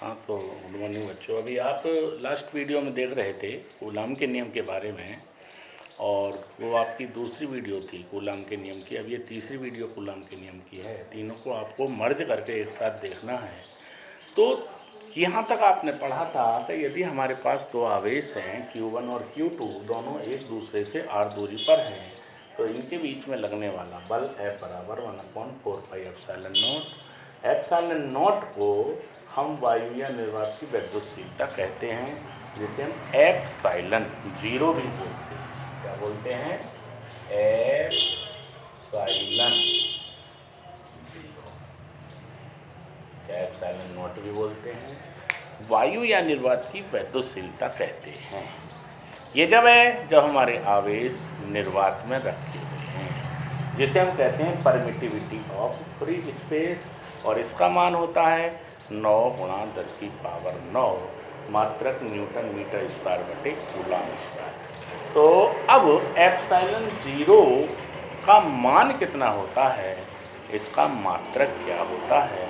हाँ, तो good morning बच्चों। अभी आप लास्ट वीडियो में देख रहे थे कूलाम के नियम के बारे में, और वो आपकी दूसरी वीडियो थी कूलाम के नियम की। अब ये तीसरी वीडियो कूलाम के नियम की है। तीनों को आपको मर्ज करके एक साथ देखना है। तो यहाँ तक आपने पढ़ा था कि यदि हमारे पास दो आवेश हैं Q1 और Q2, दोनों एक दूसरे से r दूरी पर हैं, तो इनके बीच में लगने वाला बल F बराबर 1/4 pi epsilon not. Epsilon not को हम वायु या निर्वात की वैद्युतशीलता कहते हैं, जिसे हम एप्सिलॉन जीरो भी बोलते हैं। क्या बोलते हैं? एप्सिलॉन जीरो, एप्सिलॉन नॉट भी बोलते हैं, वायु या निर्वात की वैद्युतशीलता कहते हैं। ये जब हमारे आवेश निर्वात में रखे हुए हैं, जिसे हम कहते हैं परमिटिविटी ऑफ फ्री स्पेस, और इसका मान होता है 9 × 10⁻9 मात्रक न्यूटन मीटर स्क्वायर बटे कूलाम स्क्वायर। तो अब एप्सिलॉन जीरो का मान कितना होता है, इसका मात्रक क्या होता है,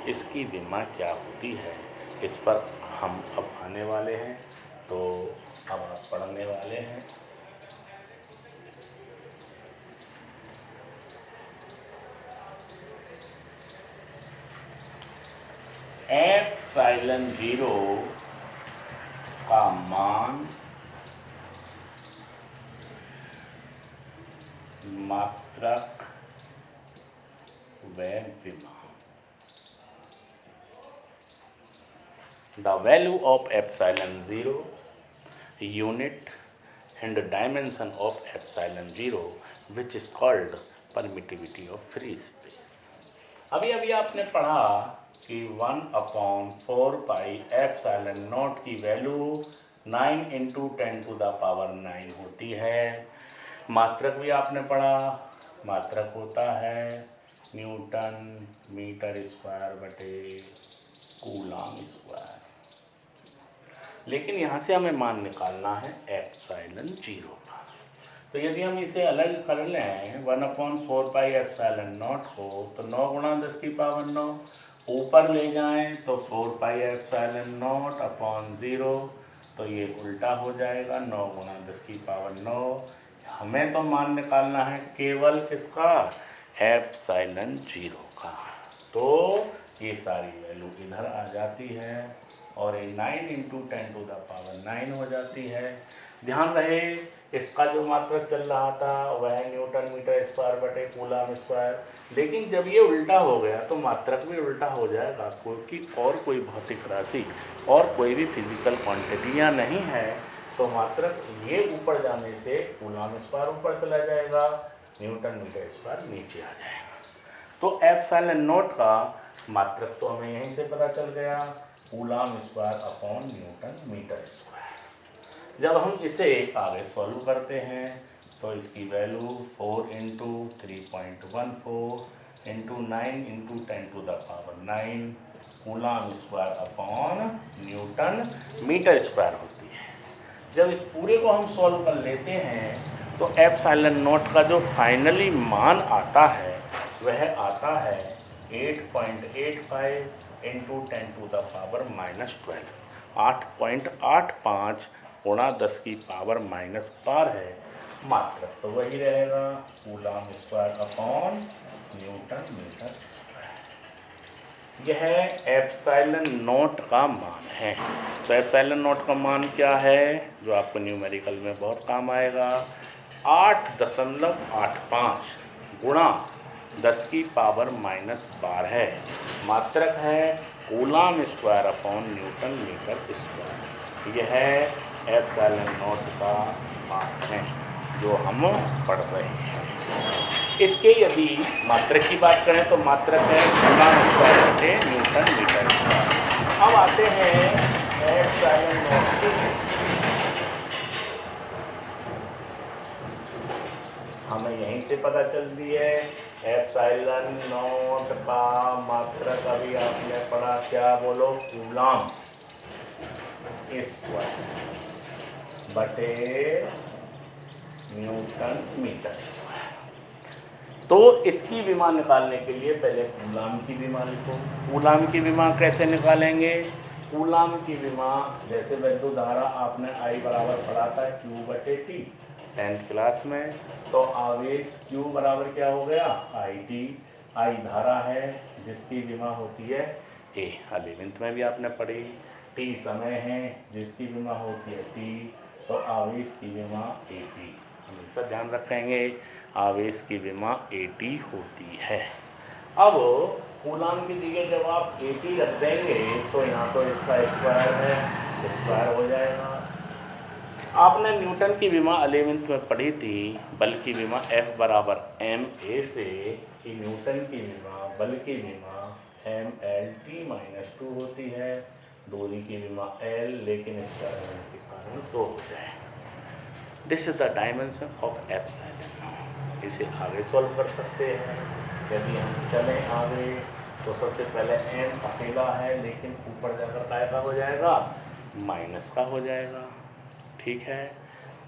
इसकी विमा क्या होती है, इस पर हम अब आने वाले हैं। तो अब आप पढ़ने वाले हैं। एप्सिलॉन जीरो का मान मात्रक व विमा। The value of epsilon zero, unit and dimension of epsilon zero, which is called permittivity of free space। अभी आपने पढ़ा कि 1/4 पाई एप्सिलॉन नॉट की वैल्यू 9 × 10⁻9 होती है। मात्रक भी आपने पढ़ा, मात्रक होता है न्यूटन मीटर स्क्वायर बटे कूलाम स्क्वायर। लेकिन यहाँ से हमें मान निकालना है एप्सिलॉन जीरो का। तो यदि हम इसे अलग कर लें 1/4 पाई एप्सिलॉन नॉट को, तो 9 × 10⁻9 ऊपर ले जाएं तो 4 पाई एप्सिलॉन नॉट अपॉन 0, तो ये उल्टा हो जाएगा 9 × 10⁻9। हमें तो मान निकालना है केवल किसका? एप्सिलॉन जीरो का। तो ये सारी वैल्यू इधर आ जाती है और ये 9 × 10⁻9 हो जाती है। ध्यान रहे, इसका जो मात्रक चल रहा था वह न्यूटन मीटर स्क्वायर बटे कूलाम स्क्वायर, लेकिन जब ये उल्टा हो गया तो मात्रक भी उल्टा हो जाएगा, क्योंकि और कोई भौतिक राशि और कोई भी फिजिकल क्वांटिटियाँ नहीं है। तो मात्रक ये ऊपर जाने से कूलाम स्क्वायर ऊपर चला जाएगा, न्यूटन मीटर स्क्वायर नीचे आ जाएगा। तो एप्सिलॉन नॉट का मात्रक तो हमें यहीं से पता चल गया, coulomb square upon newton metre square. जब हम इसे आगे सॉल्व करते हैं तो इसकी value 4 × 3.14 × 9 × 10⁻9 coulomb square upon newton metre square होती है। जब इस पूरे को हम सॉल्व कर लेते हैं तो एप्सिलॉन नॉट का जो फाइनली मान आता है वह आता है 8.85 × 10⁻12, 8.85 × 10⁻12 है। मात्रक तो वही रहेगा, coulomb square upon newton metre square. यह एप्सिलॉन नॉट का मान है। तो एप्सिलॉन नॉट का मान क्या है, जो आपको न्यूमेरिकल में बहुत काम आएगा? 8.85 × 10⁻12 है। मात्रक है coulomb square upon newton metre square. यह एप्सिलॉन नॉट का मान है जो हम पढ़ रहे हैं। इसके यदि मात्रक की बात करें तो मात्रक है कूलाम स्क्वायर बटे न्यूटन मीटर स्क्वायर। अब आते हैं एप्सिलॉन नॉट की। हमें यहीं से पता चलती है एप्सिलॉन नॉट का मात्रक अभी आपने पढ़ा, क्या बोलो? कूलाम स्क्वायर बटे न्यूटन मीटर स्क्वायर। तो इसकी विमा निकालने के लिए पहले कूलाम की विमा लिखो। कूलाम की विमा कैसे निकालेंगे? कूलाम की विमा, जैसे वैद्युत धारा आपने I बराबर पढ़ा था Q/T 10th क्लास में, तो आवेश Q बराबर क्या हो गया IT। I धारा है जिसकी विमा होती है A, 11th में भी आपने पढ़ी। T समय है जिसकी विमा होती है T, तो आवेश की विमा AT। हमेशा ध्यान रखेंगे आवेश की विमा AT होती है। अब कूलाम की जगह जब आप AT रख देंगे तो यहाँ तो इसका स्क्वायर है, स्क्वायर हो जाएगा। आपने न्यूटन की विमा 11th में पढ़ी थी, बल की विमा F बराबर ma से, कि न्यूटन की विमा बल की विमा mLT-2 होती है। दूरी की विमा L, लेकिन इसका के कारण 2 हो जाए। This is the dimension of epsilon. इसे आगे सॉल्व कर सकते हैं। यदि हम चलें आगे तो सबसे पहले m अकेला है, लेकिन ऊपर जाकर क्या हो जाएगा माइनस का हो जाएगा, ठीक है।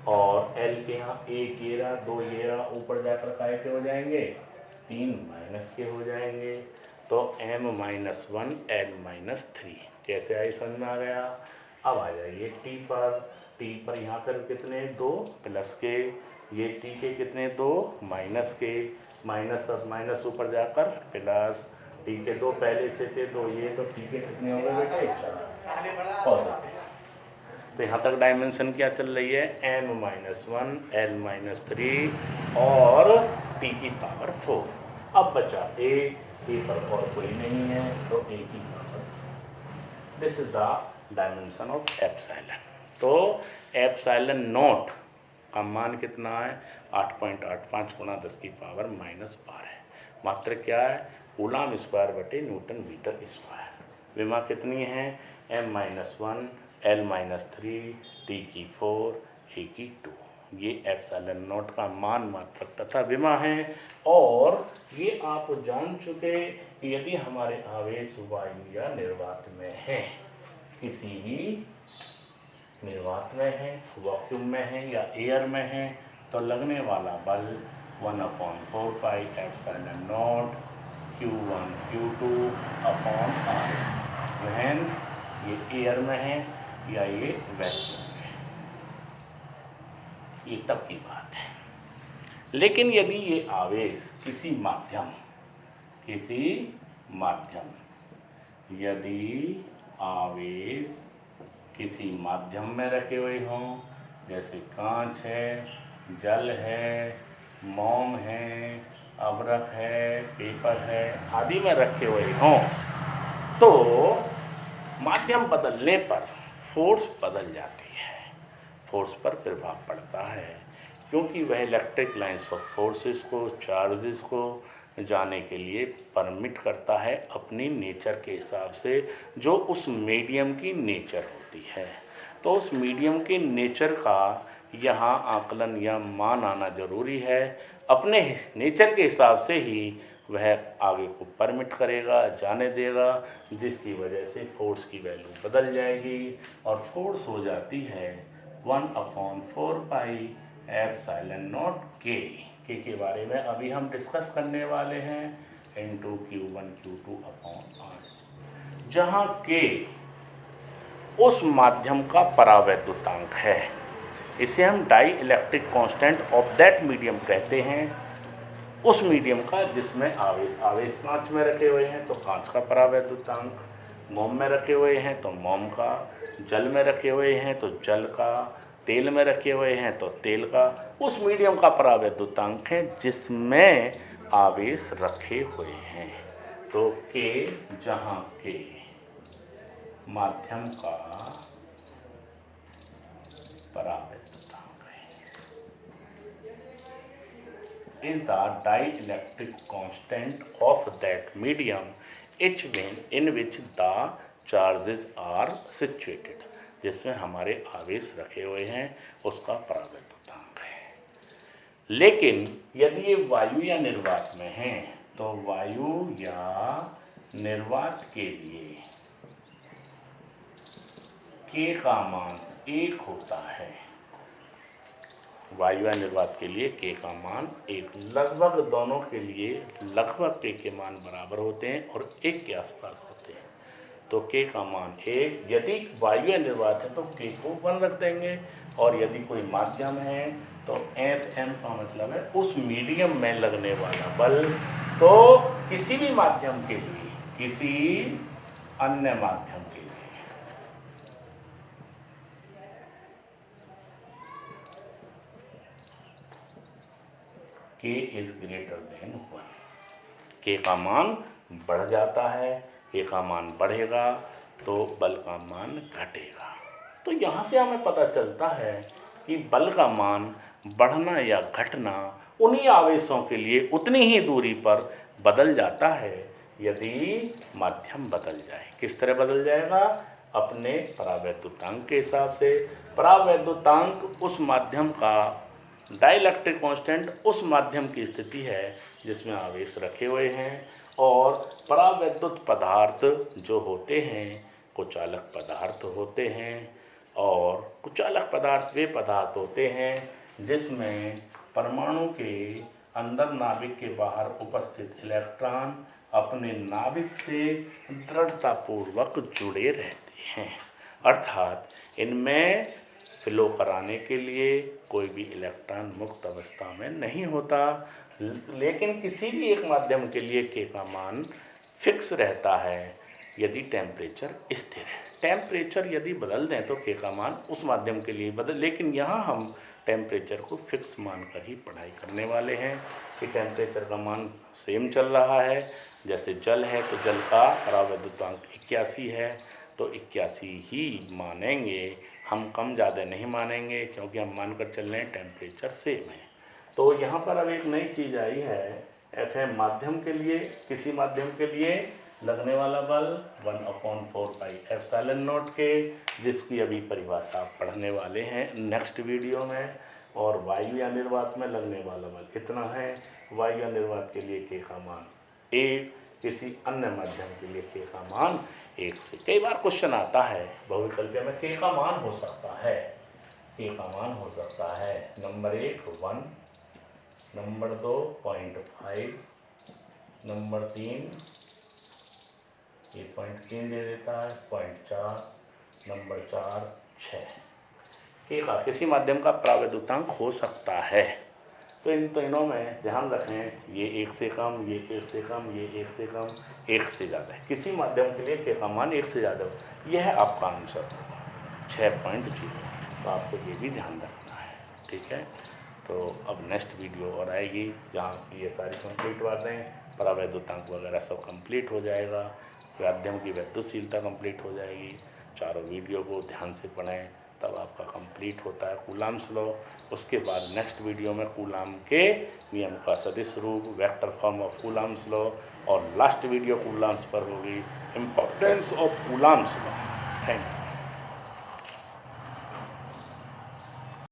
और L के यहाँ एक ये रहा, दो ये रहा, ऊपर जाकर काय के हो जाएंगे 3 माइनस के हो जाएंगे। तो m-1 L-3 कैसे आई समझ में आ गया। अब आ जाइए T पर यहाँ पर कितने 2 प्लस के, ये T के कितने 2 माइनस के, माइनस अब माइनस ऊपर जाकर प्लस, T के 2 पहले से थे 2, ये तो T के कितने हो गए बेटे 4 पॉजिटिव। तो यहाँ तक डायमेंशन क्या चल रही है m-1 L-3 और T की पावर 4। अब बचा A पर और कोई नहीं है तो A की power. This is the dimension of epsilon. तो एप्सिलॉन नॉट का मान कितना है 8.85 गुणा 10 की पावर -12 है। मात्र क्या है कूलाम स्क्वायर बटे न्यूटन मीटर स्क्वायर। विमा कितनी है m-1 L-3 T की 4 A की 2। ये एप्सिलॉन नॉट का मान मात्रक तथा विमा है। और ये आप जान चुके यदि हमारे आवेश वायु या निर्वात में है, किसी भी निर्वात में है, वैक्यूम में है या एयर में है, तो लगने वाला बल 1/4 pi epsilon not Q1 Q2 upon R। वहन ये एयर में है या ये वैक्यूम में है, ये तब की बात है। लेकिन यदि ये आवेश किसी माध्यम यदि आवेश किसी माध्यम में रखे हुए हों, जैसे कांच है, जल है, मोम है, अबरक है, पेपर है आदि में रखे हुए हों, तो माध्यम बदलने पर फोर्स बदल जाती है, फोर्स पर प्रभाव पड़ता है, क्योंकि वह इलेक्ट्रिक लाइन्स ऑफ फोर्सेस को, चार्जेस को जाने के लिए परमिट करता है अपनी नेचर के हिसाब से, जो उस मीडियम की नेचर होती है। तो उस मीडियम के नेचर का यहाँ आकलन या मान आना जरूरी है। अपने नेचर के हिसाब से ही वह आगे को परमिट करेगा, जाने देगा, जिसकी वजह से फोर्स की वैल्यू बदल जाएगी और फोर्स हो जाती है 1/4 पाई एप्सिलॉन नॉट के बारे में अभी हम डिस्कस करने वाले हैं into Q1 Q2 upon R, जहाँ K उस माध्यम का परावैद्युतांक है। इसे हम dielectric constant of that medium कहते हैं, उस मीडियम का जिसमें आवेश कांच में रखे हुए हैं तो कांच का परावैद्युतांक, मोम में रखे हुए हैं तो मोम का, जल में रखे हुए हैं तो जल का, तेल में रखे हुए हैं तो तेल का, उस मीडियम का परावैद्युतांक है जिसमें आवेश रखे हुए हैं। तो K जहाँ K माध्यम का परावैद्युतांक है, is the dielectric constant of that medium in which the charges are situated, जिसमें हमारे आवेश रखे हुए हैं उसका परावैद्युतांक है। लेकिन यदि ये वायु या निर्वात में है तो वायु या निर्वात के लिए K का मान 1 होता है। वायु या निर्वात के लिए K का मान 1, लगभग दोनों के लिए लगभग K के मान बराबर होते हैं और 1 के आसपास होते हैं। तो के का मान 1, यदि वायु निर्वात है तो के को 1 रख देंगे, और यदि कोई माध्यम है तो Fm का मतलब है उस मीडियम में लगने वाला बल। तो किसी भी माध्यम के लिए, किसी अन्य माध्यम के लिए K is greater than 1, K का मान बढ़ जाता है, K का मान बढ़ेगा तो बल का मान घटेगा। तो यहाँ से हमें पता चलता है कि बल का मान बढ़ना या घटना उन्हीं आवेशों के लिए उतनी ही दूरी पर बदल जाता है यदि माध्यम बदल जाए। किस तरह बदल जाएगा? अपने परावैद्युतांक के हिसाब से। परावैद्युतांक उस माध्यम का, डाइलेक्ट्रिक कांस्टेंट उस माध्यम की स्थिति है जिसमें आवेश रखे हुए हैं, और परावैद्युत पदार्थ जो होते हैं कुचालक पदार्थ होते हैं, और कुचालक पदार्थ वे पदार्थ होते हैं जिसमें परमाणु के अंदर नाभिक के बाहर उपस्थित इलेक्ट्रॉन अपने नाभिक से दृढ़तापूर्वक जुड़े रहते हैं। अर्थात इनमें फ्लो कराने के लिए कोई भी इलेक्ट्रॉन मुक्त अवस्था में नहीं होता, लेकिन किसी भी एक माध्यम के लिए के का मान फिक्स रहता है यदि टेम्परेचर स्थिर है। टेम्परेचर यदि बदल दें तो के का मान उस माध्यम के लिए बदल, लेकिन यहाँ हम टेम्परेचर को फिक्स मानकर ही पढ़ाई करने वाले हैं कि टेम्परेचर का मान सेम चल रहा है। जैसे जल है तो जल का परावैद्युतांक 81 है, तो 81 ही मानेंगे, हम कम ज़्यादा नहीं मानेंगे, क्योंकि हम मानकर चल रहे हैं टेम्परेचर सेम है। तो यहाँ पर अब एक नई चीज़ आई है, Fm माध्यम के लिए, किसी माध्यम के लिए लगने वाला बल 1/4πε0 के, जिसकी अभी परिभाषा आप पढ़ने वाले हैं नेक्स्ट वीडियो में। और वायु या निर्वात में लगने वाला बल इतना है। वायु या निर्वात के लिए के का मान 1, किसी अन्य माध्यम के लिए के का मान 1 से। कई बार क्वेश्चन आता है बहुविकल्पीय में के का मान हो सकता है, के का मान हो सकता है नंबर 1 1, नंबर 2 0.5, नंबर 3 ये 0.3 दे देता है, 0.4, नंबर 4 6। के का किसी माध्यम का परावैद्युतांक हो सकता है। तो इन तीनों में ध्यान रखें, ये 1 से कम, ये 1 से कम, ये 1 से कम, 1 से ज़्यादा है। किसी माध्यम के लिए के का मान 1 से ज़्यादा हो, यह है आपका आंसर 6.0। तो आपको ये भी ध्यान रखना है, ठीक है। तो अब नेक्स्ट वीडियो और आएगी जहाँ ये सारी कंप्लीट बातें, परावैद्युतांक वगैरह सब कंप्लीट हो जाएगा, माध्यम की वैद्युतशीलता कंप्लीट हो जाएगी। चारों वीडियो को ध्यान से पढ़ें, तब आपका कंप्लीट होता है कूलाम्स लॉ। उसके बाद नेक्स्ट वीडियो में कूलाम के नियम का सदिश रूप, vector form of coulombs law, और लास्ट वीडियो कूलाम्स पर होगी, importance of coulombs law. Thank you.